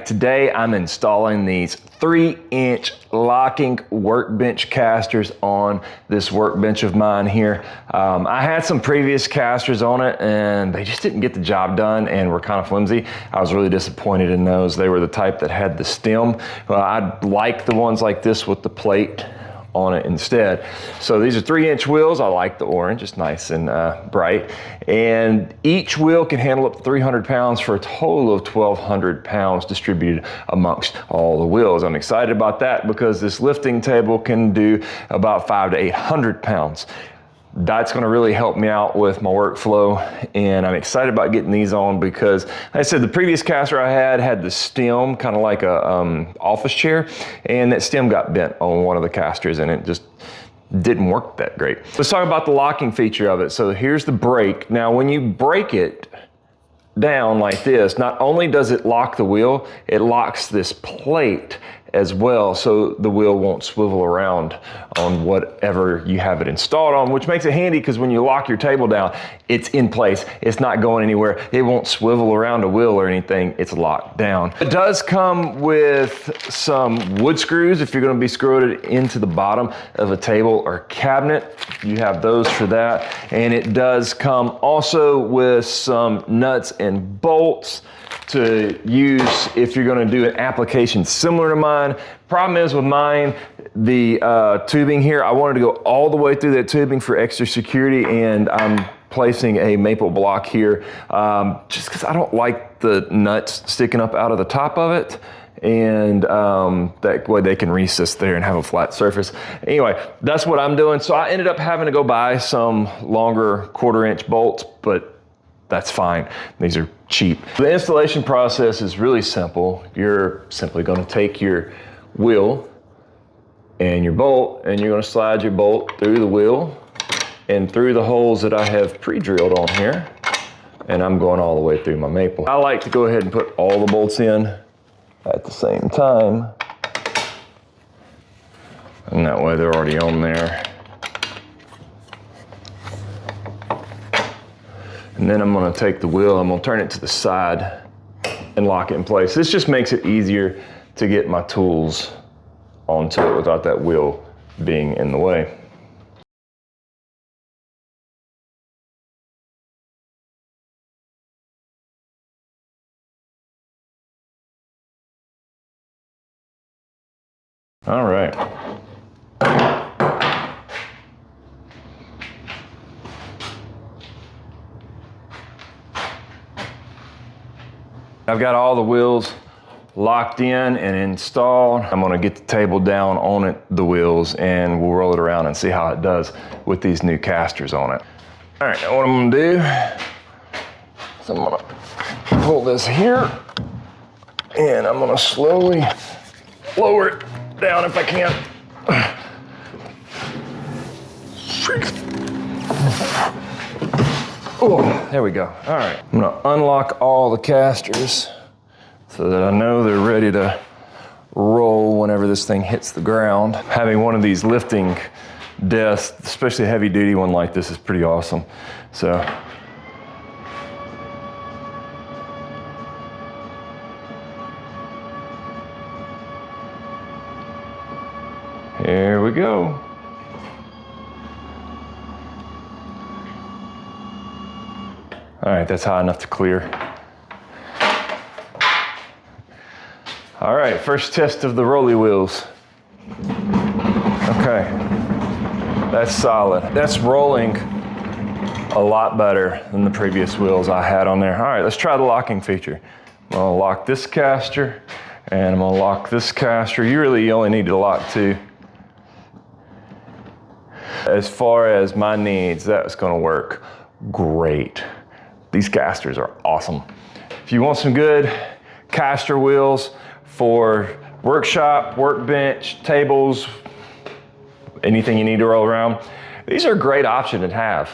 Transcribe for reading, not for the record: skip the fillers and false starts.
today I'm installing these 3-inch locking workbench casters on this workbench of mine here. I had some previous casters on it and they just didn't get the job done and were kind of flimsy. I was really disappointed in those. They were the type that had the stem. I like the ones like this with the plate on it instead. So these are 3-inch wheels. I like the orange, it's nice and bright. And each wheel can handle up to 300 pounds for a total of 1,200 pounds distributed amongst all the wheels. I'm excited about that because this lifting table can do about 500 to 800 pounds. That's gonna really help me out with my workflow, and I'm excited about getting these on because, like I said, the previous caster I had the stem kind of like a office chair, and that stem got bent on one of the casters and it just didn't work that great. Let's talk about the locking feature of it. So here's the brake. Now when you break it down like this, not only does it lock the wheel, it locks this plate as well, so the wheel won't swivel around on whatever you have it installed on, which makes it handy because when you lock your table down, it's in place. It's not going anywhere. It won't swivel around a wheel or anything. It's locked down. It does come with some wood screws if you're going to be screwing it into the bottom of a table or cabinet. You have those for that. And it does come also with some nuts and bolts to use if you're going to do an application similar to mine. Problem is with mine, the tubing here, I wanted to go all the way through that tubing for extra security, and I'm placing a maple block here just because I don't like the nuts sticking up out of the top of it, and that way they can recess there and have a flat surface. Anyway, that's what I'm doing. So I ended up having to go buy some longer 1/4-inch bolts, but that's fine. These are cheap. The installation process is really simple. You're simply going to take your wheel and your bolt, and you're going to slide your bolt through the wheel and through the holes that I have pre-drilled on here. And I'm going all the way through my maple. I like to go ahead and put all the bolts in at the same time. And that way they're already on there. And then I'm gonna take the wheel, I'm gonna turn it to the side and lock it in place. This just makes it easier to get my tools onto it without that wheel being in the way. All right. I've got all the wheels locked in and installed. I'm gonna get the table down on the wheels, and we'll roll it around and see how it does with these new casters on it. All right, now what I'm gonna do is I'm gonna pull this here, and I'm gonna slowly lower it down if I can. Oh, there we go. All right, I'm gonna unlock all the casters so that I know they're ready to roll whenever this thing hits the ground. Having one of these lifting desks, especially a heavy duty one like this, is pretty awesome. So, here we go. All right, that's high enough to clear. All right, first test of the rolly wheels. Okay, that's solid. That's rolling a lot better than the previous wheels I had on there. All right, let's try the locking feature. I'm gonna lock this caster, and I'm gonna lock this caster. You only need to lock 2. As far as my needs, that's gonna work great. These casters are awesome. If you want some good caster wheels for workshop, workbench, tables, anything you need to roll around, these are a great option to have.